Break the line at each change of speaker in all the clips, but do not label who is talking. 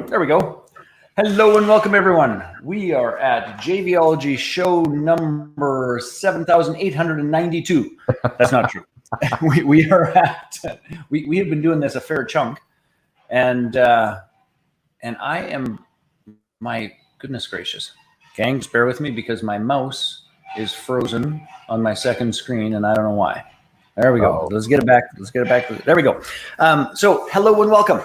There we go. Hello and welcome, everyone. We are at JVology show number 7,892. That's not true. we have been doing this a fair chunk, and I am, my goodness gracious, gang, just bear with me because my mouse is frozen on my second screen, and I don't know why. There we go. Let's get it back. There we go. So hello and welcome.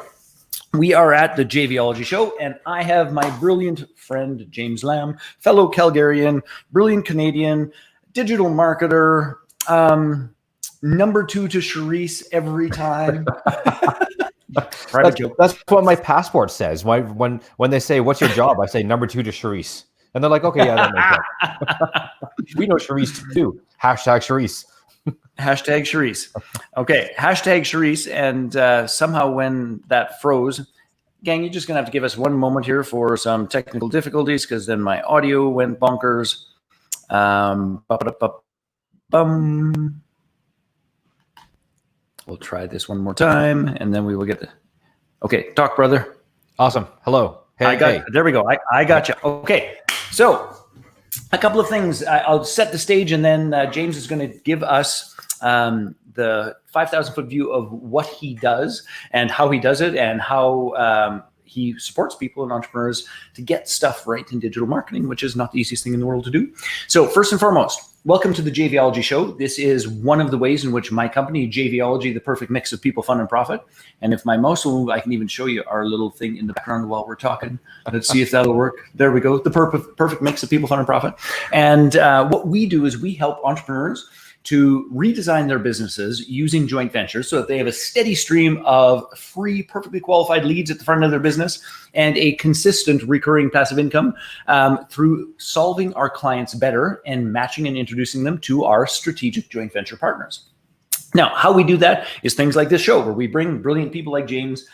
We are at the JVology show, and I have my brilliant friend, Jame Lam, fellow Calgarian, brilliant Canadian, digital marketer, number 2 to Charisse every time.
That's what my passport says. When they say, "What's your job?" I say number 2 to Charisse. And they're like, "Okay, yeah, that makes sense." We know Charisse too. #Charisse.
#Charisse. Okay, #Charisse. And somehow when that froze, gang, you're just going to have to give us one moment here for some technical difficulties because then my audio went bonkers. We'll try this one more time, and then we will get the... Okay, talk, brother.
Awesome. Hello.
Hey. There we go. I got you. Okay, so a couple of things. I'll set the stage, and then James is going to give us the 5,000-foot view of what he does and how he does it and how he supports people and entrepreneurs to get stuff right in digital marketing, which is not the easiest thing in the world to do. So first and foremost, welcome to the JVology show. This is one of the ways in which my company, JVology, the perfect mix of people, fun, and profit. And if my mouse will move, I can even show you our little thing in the background while we're talking. Let's see if that'll work. There we go. The perfect mix of people, fun, and profit. And what we do is we help entrepreneurs to redesign their businesses using joint ventures so that they have a steady stream of free, perfectly qualified leads at the front of their business and a consistent recurring passive income through solving our clients better and matching and introducing them to our strategic joint venture partners. Now, how we do that is things like this show where we bring brilliant people like James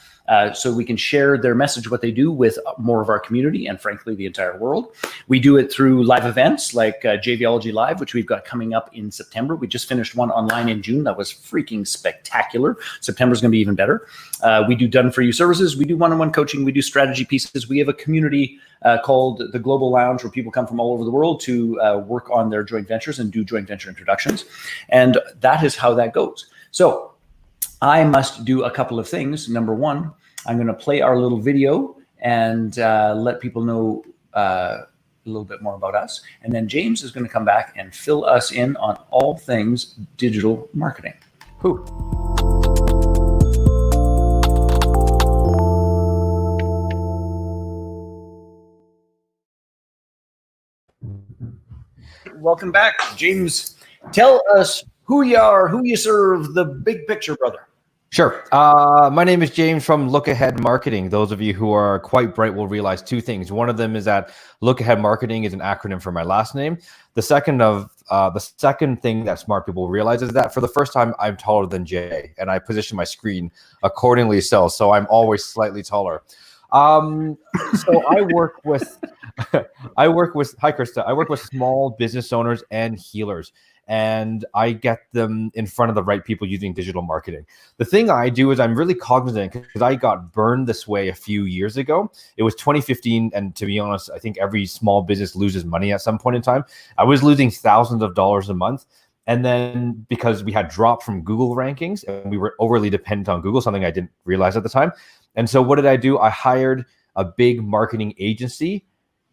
so we can share their message, what they do, with more of our community and, frankly, the entire world. We do it through live events like JVology Live, which we've got coming up in September. We just finished one online in June. That was freaking spectacular. September's going to be even better. We do done-for-you services. We do one-on-one coaching. We do strategy pieces. We have a community called the Global Lounge where people come from all over the world to work on their joint ventures and do joint venture introductions. And that is how that goes. So I must do a couple of things. Number one, I'm going to play our little video and let people know a little bit more about us. And then James is going to come back and fill us in on all things digital marketing.
Who?
Welcome back, James. Tell us who you are, who you serve, the big picture, brother.
Sure. My name is James from Look Ahead Marketing. Those of you who are quite bright will realize two things. One of them is that Look Ahead Marketing is an acronym for my last name. The second thing that smart people realize is that for the first time, I'm taller than Jay, and I position my screen accordingly. So I'm always slightly taller. So I work with hi Krista. I work with small business owners and healers, and I get them in front of the right people using digital marketing. The thing I do is I'm really cognizant because I got burned this way a few years ago. It was 2015, and to be honest, I think every small business loses money at some point in time. I was losing thousands of dollars a month. And then because we had dropped from Google rankings and we were overly dependent on Google, something I didn't realize at the time. And so what did I do? I hired a big marketing agency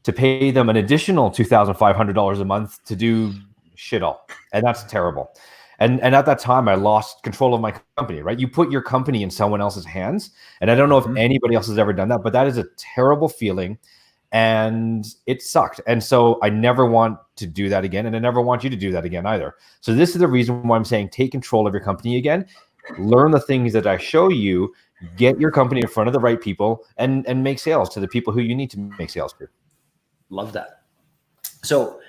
to pay them an additional $2,500 a month to do shit all. And that's terrible. And at that time, I lost control of my company, right? You put your company in someone else's hands. And I don't know if anybody else has ever done that, but that is a terrible feeling. And it sucked. And so I never want to do that again. And I never want you to do that again either. So this is the reason why I'm saying take control of your company again. Learn the things that I show you. Get your company in front of the right people and make sales to the people who you need to make sales to.
Love that. So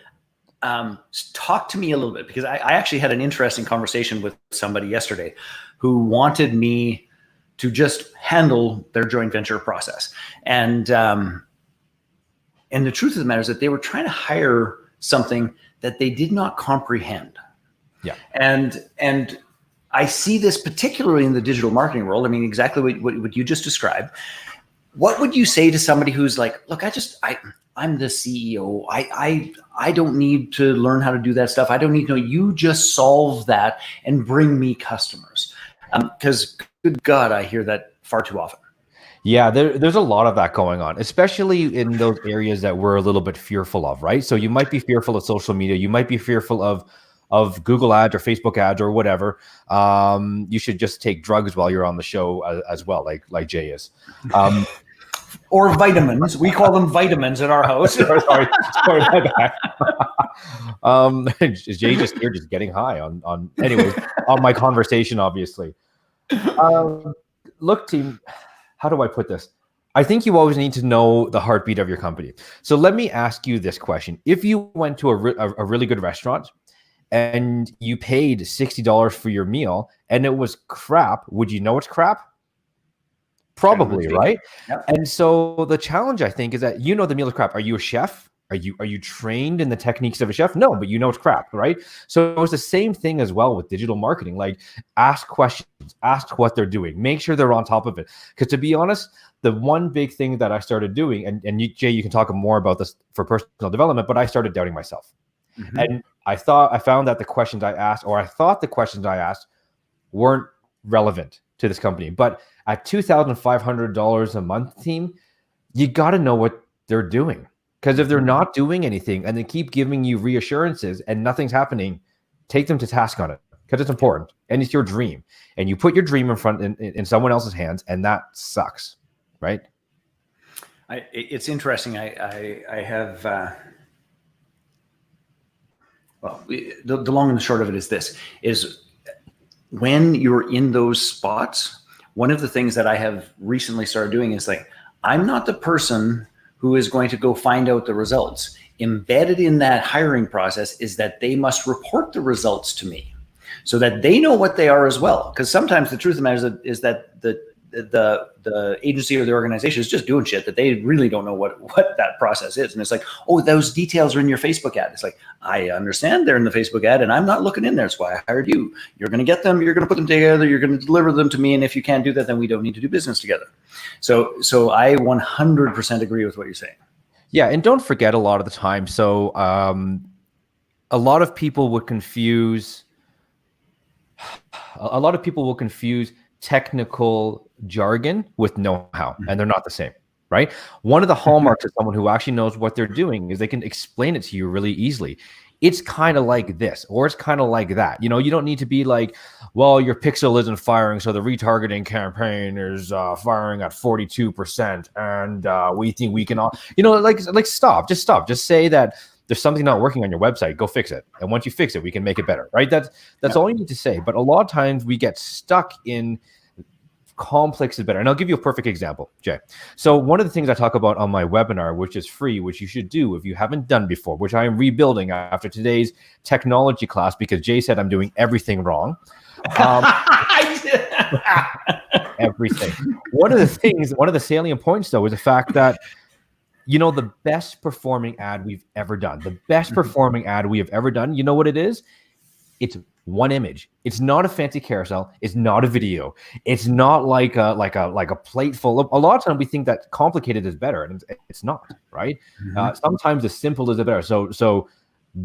talk to me a little bit, because I actually had an interesting conversation with somebody yesterday who wanted me to just handle their joint venture process. And the truth of the matter is that they were trying to hire something that they did not comprehend.
Yeah.
And I see this particularly in the digital marketing world. I mean, exactly what you just described. what would you say to somebody who's like, look, I'm the CEO. I don't need to learn how to do that stuff. I don't need to know. You just solve that and bring me customers. Because good God, I hear that far too often.
Yeah, there's a lot of that going on, especially in those areas that we're a little bit fearful of, right? So you might be fearful of social media. You might be fearful of Google ads or Facebook ads or whatever. You should just take drugs while you're on the show as well, like Jay is.
Or vitamins. We call them vitamins at our house.
sorry, my bad. Jay just here, just getting high on anyways, on my conversation, obviously. Look, team, how do I put this? I think you always need to know the heartbeat of your company. So let me ask you this question. If you went to a really good restaurant and you paid $60 for your meal and it was crap, would you know it's crap? Probably, right?
Yep.
And so the challenge, I think, is that you know the meal is crap. Are you a chef? Are you trained in the techniques of a chef? No, but you know it's crap, right? So it's the same thing as well with digital marketing. Like, ask questions, ask what they're doing, make sure they're on top of it. Because to be honest, the one big thing that I started doing, and you, Jay, you can talk more about this for personal development, but I started doubting myself. Mm-hmm. And I found that the questions I asked weren't relevant to this company. But at $2,500 a month, team, you got to know what they're doing. Because if they're not doing anything and they keep giving you reassurances and nothing's happening, take them to task on it, because it's important and it's your dream. And you put your dream in front in someone else's hands, and that sucks, right?
It's interesting. I have, the long and the short of it is this, is when you're in those spots, one of the things that I have recently started doing is like, I'm not the person who is going to go find out the results. Embedded in that hiring process is that they must report the results to me so that they know what they are as well. Because sometimes the truth of the matter is that the agency or the organization is just doing shit that they really don't know what that process is. And it's like, oh, those details are in your Facebook ad. It's like, I understand they're in the Facebook ad and I'm not looking in there. That's why I hired you. You're going to get them. You're going to put them together. You're going to deliver them to me. And if you can't do that, then we don't need to do business together. So I 100% agree with what you're saying.
Yeah. And don't forget a lot of the time. So a lot of people will confuse technical jargon with know-how, and they're not the same, right? One of the hallmarks of someone who actually knows what they're doing is they can explain it to you really easily. It's kind of like this, or it's kind of like that. You know, you don't need to be like, well, your pixel isn't firing, so the retargeting campaign is firing at 42%, and we think we can all, you know, like stop. Just say that there's something not working on your website, go fix it. And once you fix it, we can make it better, right? That's all you need to say. But a lot of times we get stuck in complex is better. And I'll give you a perfect example, Jay. So one of the things I talk about on my webinar, which is free, which you should do if you haven't done before, which I am rebuilding after today's technology class, because Jay said I'm doing everything wrong. Everything. One of the salient points, though, is the fact that, you know, the best performing ad we've ever done, you know what it is? It's one image. It's not a fancy carousel. It's not a video. It's not like a plate full of. A lot of times we think that complicated is better, and it's not, right? Mm-hmm. Sometimes the simple is the better. So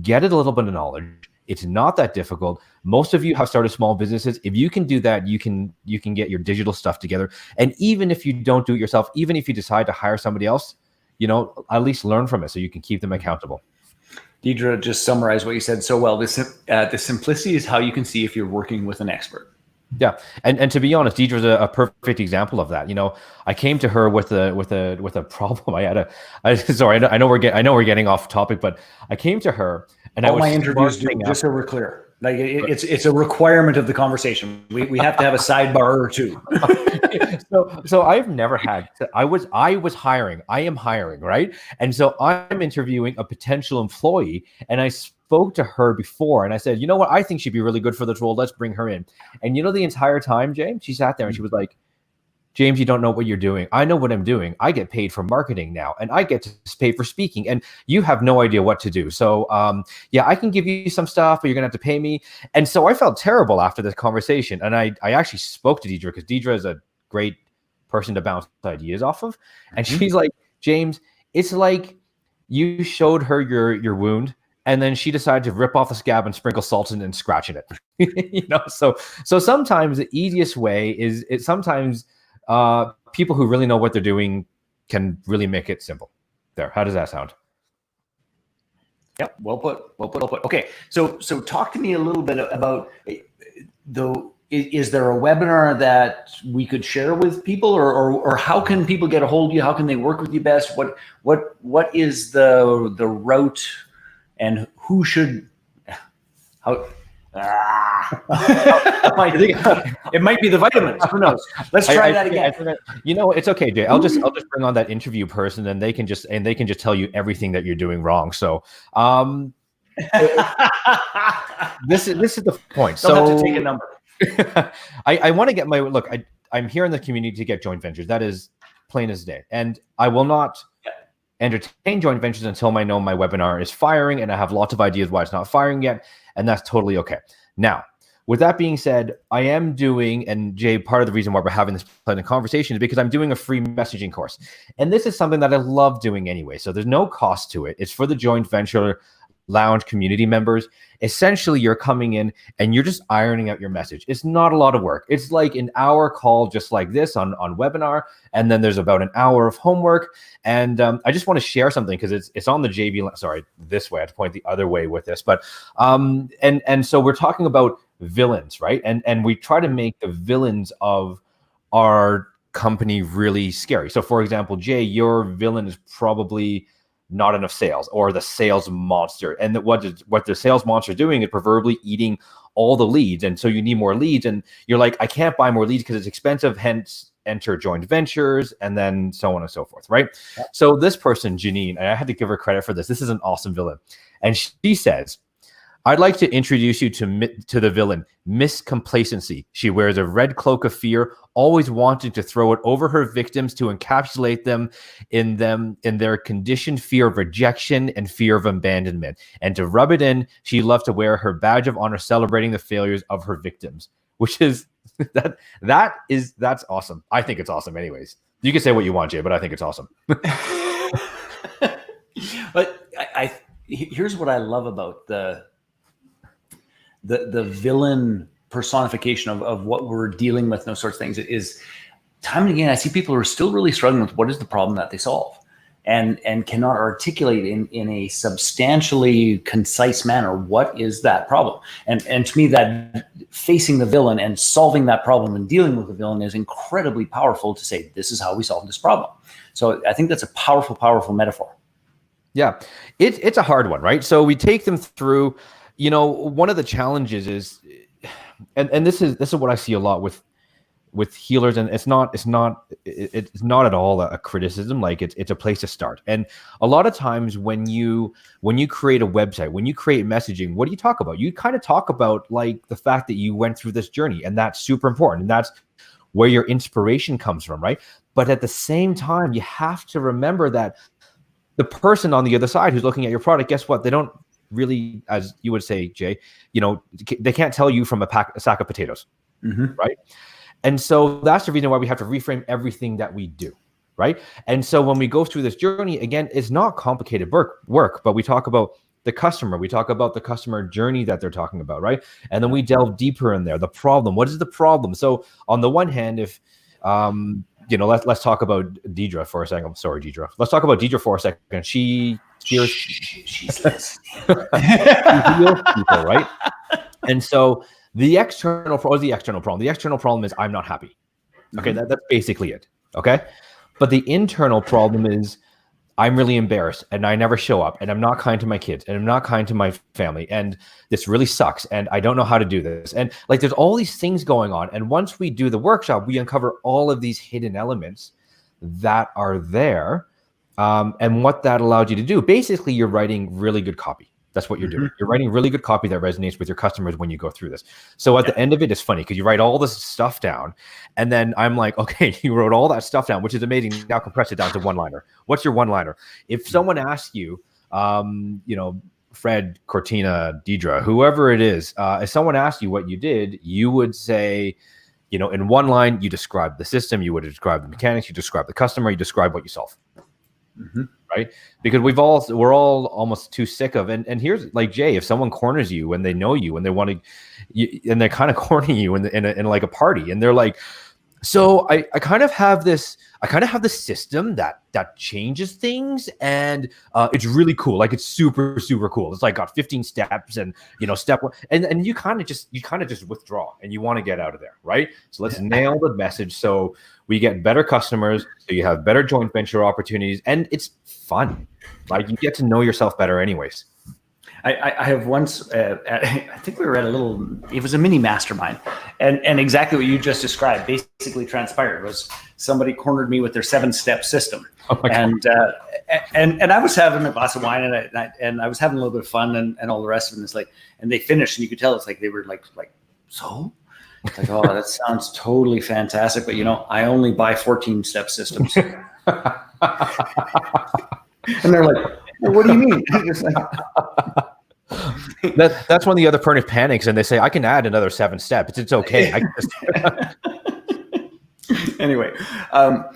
get a little bit of knowledge. It's not that difficult. Most of you have started small businesses. If you can do that, you can get your digital stuff together. And even if you don't do it yourself, even if you decide to hire somebody else, you know, at least learn from it so you can keep them accountable.
Deidre just summarized what you said so well. The simplicity is how you can see if you're working with an expert.
Yeah, and to be honest, Deidre's a perfect example of that. You know, I came to her with a problem. Sorry, I know we're getting off topic, but I came to her and
all my interviews do, just so we're clear. Like it's a requirement of the conversation. We have to have a sidebar or two.
So I've never had. I was hiring. I am hiring, right? And so I'm interviewing a potential employee, and I spoke to her before, and I said, you know what? I think she'd be really good for this role. Let's bring her in. And you know, the entire time, James, she sat there and she was like, James, you don't know what you're doing. I know what I'm doing. I get paid for marketing now, and I get to pay for speaking, and you have no idea what to do. So yeah, I can give you some stuff, but you're going to have to pay me. And so I felt terrible after this conversation. And I actually spoke to Deidre, because Deidre is a great person to bounce ideas off of. And she's like, James, it's like you showed her your wound, and then she decided to rip off the scab and sprinkle salt in and scratch in it. So sometimes the easiest way is sometimes people who really know what they're doing can really make it simple. There, how does that sound?
Yep, well put. Okay, so talk to me a little bit about is there a webinar that we could share with people, or how can people get a hold of you? How can they work with you best? What is the route, and who should how? It might be the vitamins. Who knows? Let's try that again.
It's okay, Jay. I'll just bring on that interview person, and they can just tell you everything that you're doing wrong. So, this is the point.
They'll have to take a number.
I want to get I'm here in the community to get joint ventures. That is plain as day, and I will not entertain joint ventures until I know my webinar is firing, and I have lots of ideas why it's not firing yet. And that's totally okay. Now, with that being said, I am doing, and Jay, part of the reason why we're having this pleasant conversation is because I'm doing a free messaging course. And this is something that I love doing anyway. So there's no cost to it. It's for the joint venture lounge community members. Essentially, you're coming in and you're just ironing out your message. It's not a lot of work. It's like an hour call just like this on webinar. And then there's about an hour of homework. And I just want to share something because it's on the JV. Sorry, this way. I have to point the other way with this. But and so we're talking about villains, right? And we try to make the villains of our company really scary. So for example, Jay, your villain is probably not enough sales, or the sales monster. And what the sales monster is doing is proverbially eating all the leads. And so you need more leads. And you're like, I can't buy more leads because it's expensive, hence enter joint ventures, and then so on and so forth, right? Yeah. So this person, Janine, and I had to give her credit for this. This is an awesome villain. And she says, I'd like to introduce you to the villain, Miss Complacency. She wears a red cloak of fear, always wanting to throw it over her victims to encapsulate them in their conditioned fear of rejection and fear of abandonment. And to rub it in, she loved to wear her badge of honor, celebrating the failures of her victims, which is that's awesome. I think it's awesome anyways. You can say what you want, Jay, but I think it's awesome.
But here's what I love about the villain personification of what we're dealing with and those sorts of things is time and again, I see people who are still really struggling with what is the problem that they solve and cannot articulate in a substantially concise manner what is that problem. And to me, that facing the villain and solving that problem and dealing with the villain is incredibly powerful to say, this is how we solve this problem. So I think that's a powerful, powerful metaphor.
Yeah, it's a hard one, right? So we take them through. One of the challenges is, and this is what I see a lot with healers, and it's not at all a criticism. Like it's a place to start. And a lot of times when you create a website, when you create messaging, what do you talk about? You kind of talk about like the fact that you went through this journey, and that's super important. And that's where your inspiration comes from, right? But at the same time, you have to remember that the person on the other side who's looking at your product, guess what? They don't really, as you would say, Jay, they can't tell you from a sack of potatoes, right? And so that's the reason why we have to reframe everything that we do, right? And so when we go through this journey, again, it's not complicated work, but we talk about the customer, we talk about the customer journey that they're talking about, right? And then we delve deeper in there. The problem, what is the problem? So on the one hand, if let's talk about Deidre for a second. I'm sorry, Deidre. Let's talk about Deidre for a second. She's listening. She heals people, right? And so the external problem. The external problem is I'm not happy. Okay, that's basically it. Okay, but the internal problem is I'm really embarrassed and I never show up and I'm not kind to my kids and I'm not kind to my family and this really sucks and I don't know how to do this. And like there's all these things going on. And once we do the workshop, we uncover all of these hidden elements that are there. And what that allowed you to do, basically you're writing really good copy. That's what you're doing. You're writing really good copy that resonates with your customers when you go through this. So at the end of it, it's funny because you write all this stuff down and then I'm like, okay, you wrote all that stuff down, which is amazing. Now compress it down to one-liner. What's your one-liner? If someone asks you, Fred, Cortina, Deidre, whoever it is, if someone asked you what you did, you would say, in one line, you describe the system, you would describe the mechanics, you describe the customer, you describe what you solve. Right? Because we're all almost too sick of, and here's like Jay, if someone corners you and they know you and they want to, and they're kind of cornering you in like a party, and they're like, so I kind of have this system that changes things, and it's really cool. Like it's super, super cool. It's like got 15 steps, and step one, and you kind of just withdraw and you want to get out of there, right? So let's nail the message so we get better customers, so you have better joint venture opportunities, and it's fun. Like you get to know yourself better anyways.
I have once, I think we were at it was a mini mastermind, and exactly what you just described basically transpired was somebody cornered me with their 7-step system. And I was having a glass of wine, and I was having a little bit of fun and all the rest of it. It's like, and they finished, and you could tell it's like they were like, so? It's like, oh, that sounds totally fantastic, but I only buy 14-step systems. And they're like, well, what do you mean?
That's when the other person panics and they say, I can add another 7 steps. It's okay.
Anyway,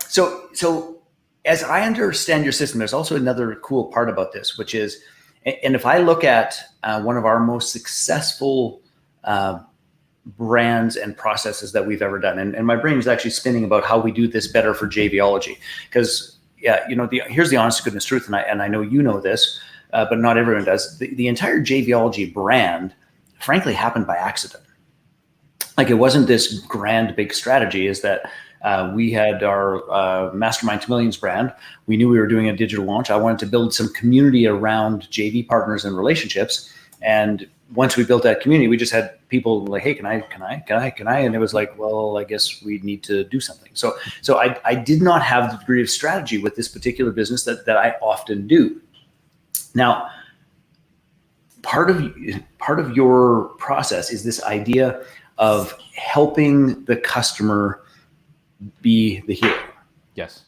so as I understand your system, there's also another cool part about this, which is, and if I look at one of our most successful brands and processes that we've ever done, and my brain is actually spinning about how we do this better for JVology, because here's the honest to goodness truth, and I know you know this, but not everyone does. The entire JVology brand, frankly, happened by accident. Like it wasn't this grand big strategy. Is that we had our Mastermind to Millions brand. We knew we were doing a digital launch. I wanted to build some community around JV partners and relationships. And once we built that community, we just had people like, hey, can I? And it was like, well, I guess we need to do something. So I did not have the degree of strategy with this particular business that I often do. Now, part of your process is this idea of helping the customer be the hero.
Yes.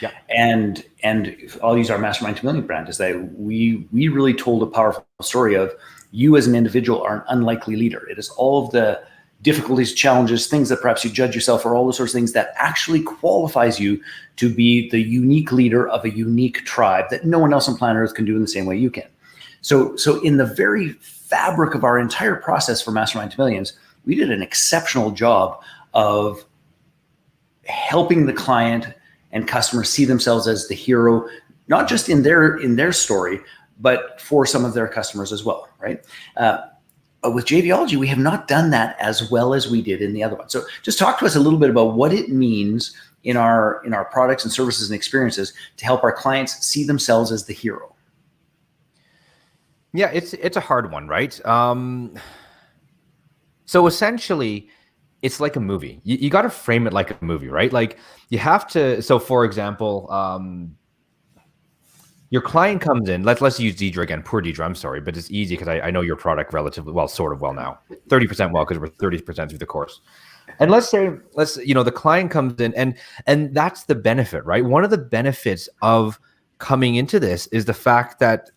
Yeah.
And I'll use our Mastermind to Million brand is that we really told a powerful story of you as an individual are an unlikely leader. It is all of the difficulties, challenges, things that perhaps you judge yourself for, all those sorts of things that actually qualifies you to be the unique leader of a unique tribe that no one else on planet Earth can do in the same way you can. So in the very fabric of our entire process for Mastermind to Millions, we did an exceptional job of helping the client and customer see themselves as the hero, not just in their story, but for some of their customers as well, right? But with JVology, we have not done that as well as we did in the other one. So just talk to us a little bit about what it means in our products and services and experiences to help our clients see themselves as the hero.
Yeah, it's a hard one, right? So essentially, it's like a movie. You got to frame it like a movie, right? Like you have to. So for example, your client comes in. Let's use Deidre again. Poor Deidre. I'm sorry, but it's easy because I know your product relatively well, sort of well now. 30% well because we're 30% through the course. And let's the client comes in, and that's the benefit, right? One of the benefits of coming into this is the fact that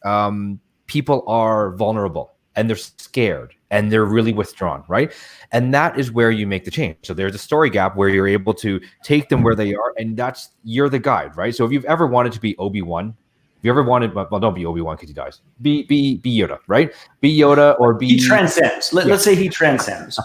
people are vulnerable and they're scared and they're really withdrawn, right? And that is where you make the change. So there's a story gap where you're able to take them where they are, and you're the guide, right? So if you've ever wanted to be Obi-Wan, if you ever wanted, well, don't be Obi-Wan because he dies. Be Yoda, right? Be Yoda, or be...
He transcends. Let's say he transcends.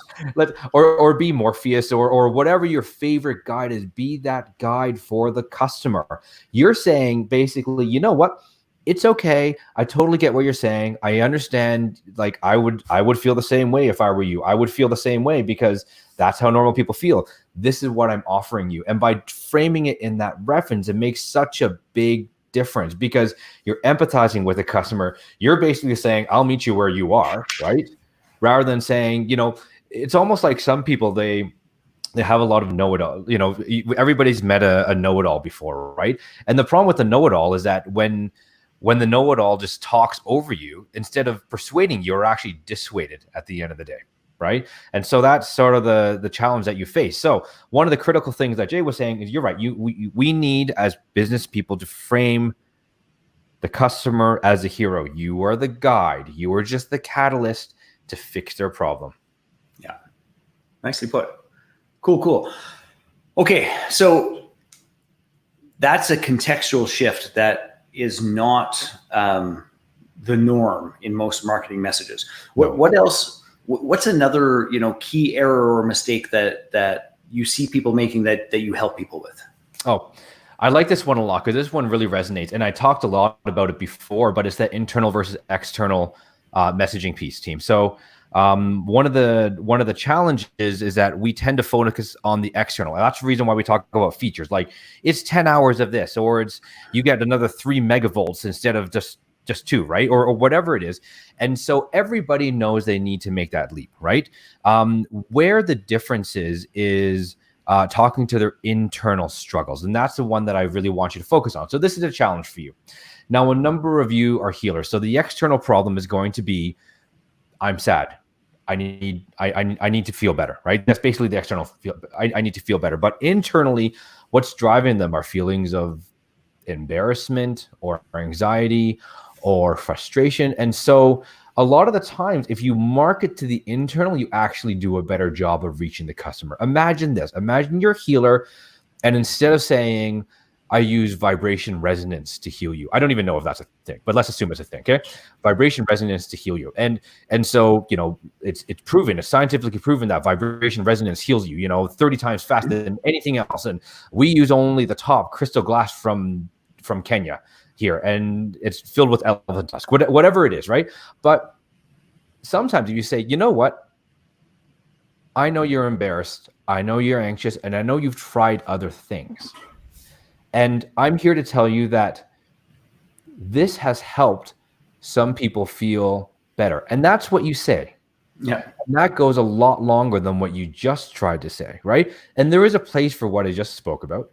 or be Morpheus, or whatever your favorite guide is. Be that guide for the customer. You're saying basically, you know what? It's okay. I totally get what you're saying. I understand. Like I would feel the same way if I were you. I would feel the same way because that's how normal people feel. This is what I'm offering you. And by framing it in that reference, it makes such a big difference because you're empathizing with the customer. You're basically saying, I'll meet you where you are, right? Rather than saying, it's almost like some people, they have a lot of know-it-all. Everybody's met a know-it-all before, right? And the problem with the know-it-all is that when the know-it-all just talks over you, instead of persuading, you're actually dissuaded at the end of the day, right? And so that's sort of the challenge that you face. So one of the critical things that Jay was saying is, you're right. We need, as business people, to frame the customer as a hero. You are the guide. You are just the catalyst to fix their problem.
Yeah, nicely put. Cool. Okay, so that's a contextual shift that is not the norm in most marketing messages. What else? What's another key error or mistake that you see people making that you help people with?
Oh, I like this one a lot because this one really resonates. And I talked a lot about it before, but it's that internal versus external messaging piece, team. So one of the challenges is that we tend to focus on the external. And that's the reason why we talk about features. Like it's 10 hours of this, or it's you get another 3 megavolts instead of just 2, right? Or whatever it is. And so everybody knows they need to make that leap, right? Where the difference is talking to their internal struggles. And that's the one that I really want you to focus on. So this is a challenge for you. Now, a number of you are healers. So the external problem is going to be, I'm sad. I need to feel better, right? That's basically the external feel. I need to feel better. But internally, what's driving them are feelings of embarrassment or anxiety or frustration. And so a lot of the times, if you market to the internal, you actually do a better job of reaching the customer. Imagine this. Imagine you're a healer, and instead of saying, I use vibration resonance to heal you. I don't even know if that's a thing, but let's assume it's a thing, okay? Vibration resonance to heal you. And so, it's proven, it's scientifically proven that vibration resonance heals you, 30 times faster than anything else. And we use only the top crystal glass from Kenya here, and it's filled with elephant tusk, whatever it is, right? But sometimes if you say, you know what? I know you're embarrassed. I know you're anxious, and I know you've tried other things. And I'm here to tell you that this has helped some people feel better. And that's what you say.
Yeah.
And that goes a lot longer than what you just tried to say, right? And there is a place for what I just spoke about,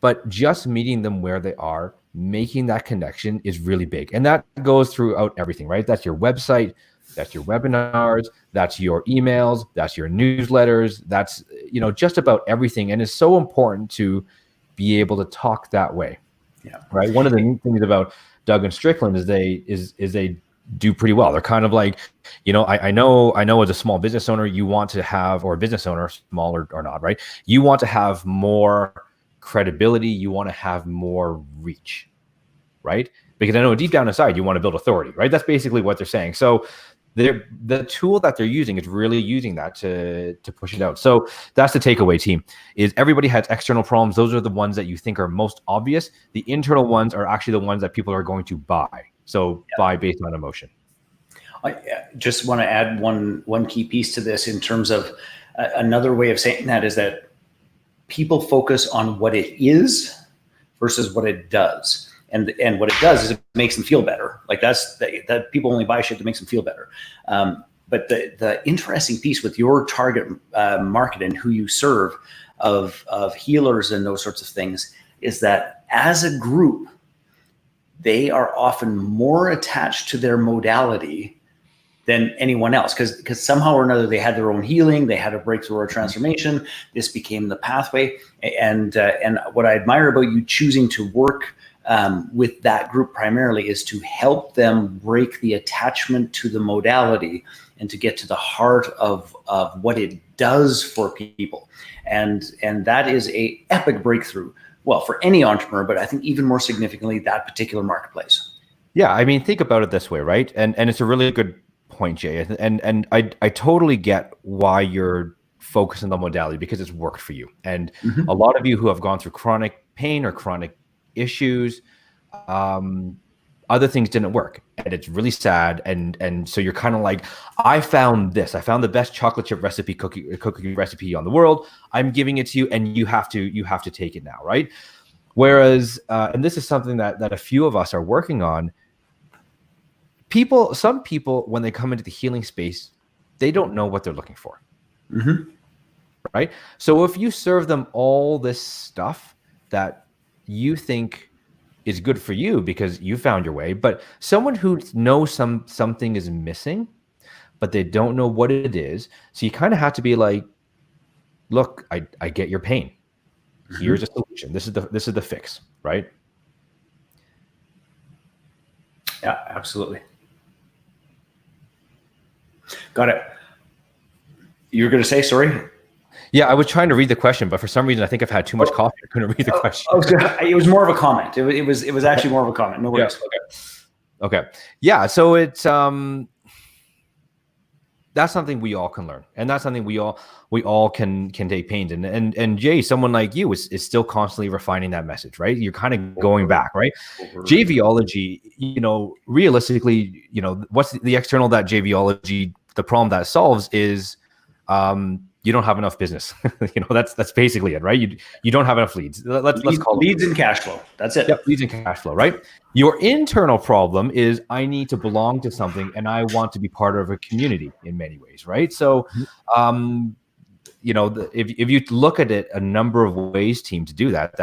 but just meeting them where they are, making that connection is really big. And that goes throughout everything, right? That's your website, that's your webinars, that's your emails, that's your newsletters, that's, just about everything. And it's so important to be able to talk that way.
Yeah.
Right. One of the neat things about Doug and Strickland is they do pretty well. They're kind of like, I know as a small business owner, you want to have, or a business owner, small or not, right? You want to have more credibility. You want to have more reach, right? Because I know deep down inside, you want to build authority, right? That's basically what they're saying. So the tool that they're using is really using that to push it out. So that's the takeaway, team, is everybody has external problems. Those are the ones that you think are most obvious. The internal ones are actually the ones that people are going to buy. So buy based on emotion.
I just want to add one key piece to this in terms of another way of saying that is that people focus on what it is versus what it does. And what it does is it makes them feel better. Like that people only buy shit that makes them feel better. But the interesting piece with your target market and who you serve of healers and those sorts of things is that as a group, they are often more attached to their modality than anyone else, because somehow or another they had their own healing, they had a breakthrough or a transformation. This became the pathway. And what I admire about you choosing to work with that group primarily is to help them break the attachment to the modality and to get to the heart of what it does for people. And that is a epic breakthrough. Well, for any entrepreneur, but I think even more significantly, that particular marketplace.
Yeah, I mean, think about it this way, right? And it's a really good point, Jay. And I totally get why you're focused on the modality, because it's worked for you. And a lot of you who have gone through chronic pain or chronic issues, other things didn't work, and it's really sad. And so you're kind of like, I found the best chocolate chip cookie recipe on the world. I'm giving it to you, and you have to take it now, right? Whereas, and this is something that a few of us are working on. Some people, when they come into the healing space, they don't know what they're looking for. Right? So if you serve them all this stuff that you think is good for you because you found your way, but someone who knows something is missing, but they don't know what it is, so you kind of have to be like, look, I get your pain. Here's a solution. This is the fix, right?
Yeah, absolutely. Got it. You're going to say, sorry?
Yeah, I was trying to read the question, but for some reason, I think I've had too much coffee. I couldn't read the question.
It was more of a comment. It was actually more of a comment. No worries.
Yeah, okay. Yeah. So it's that's something we all can learn, and that's something we all can take pains in. And Jay, someone like you is still constantly refining that message, right? You're kind of going back, right? JVology, realistically, what's the external that JVology, the problem that solves is you don't have enough business. That's basically it, right? You don't have enough leads. Let's call it
leads and cash flow. That's it.
Yep, leads and cash flow, right? Your internal problem is I need to belong to something and I want to be part of a community in many ways, right? So, if you look at it, a number of ways, team, to do that,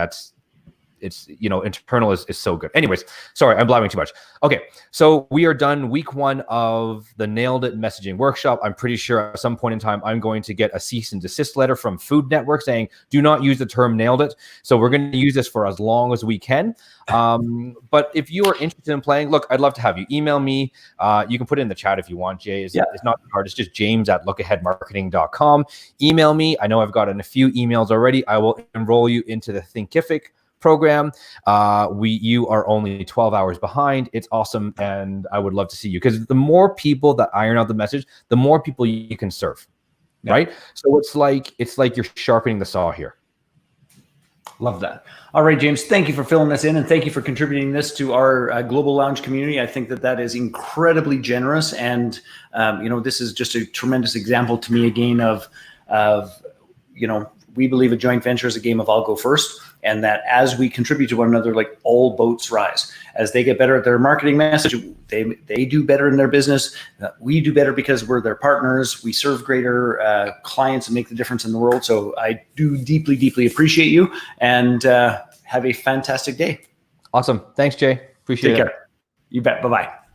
internal is so good. Anyways, sorry, I'm blabbing too much. Okay, so we are done week 1 of the Nailed It messaging workshop. I'm pretty sure at some point in time, I'm going to get a cease and desist letter from Food Network saying, do not use the term nailed it. So we're going to use this for as long as we can. But if you are interested in playing, look, I'd love to have you. Email me. You can put it in the chat if you want, Jay. It's not hard. It's just james@lookaheadmarketing.com. Email me. I know I've gotten a few emails already. I will enroll you into the Thinkific program. You are only 12 hours behind. It's awesome, and I would love to see you, because the more people that iron out the message, the more people you can serve, right? So it's like you're sharpening the saw here.
Love that. All right, James, thank you for filling us in, and thank you for contributing this to our Global Lounge community. I think that is incredibly generous, and this is just a tremendous example to me again of we believe a joint venture is a game of I'll go first, and that as we contribute to one another, like, all boats rise. As they get better at their marketing message, they do better in their business. We do better because we're their partners. We serve greater clients and make the difference in the world. So I do deeply, deeply appreciate you, and have a fantastic day.
Awesome. Thanks, Jay. Appreciate it.
Take care. You bet. Bye-bye.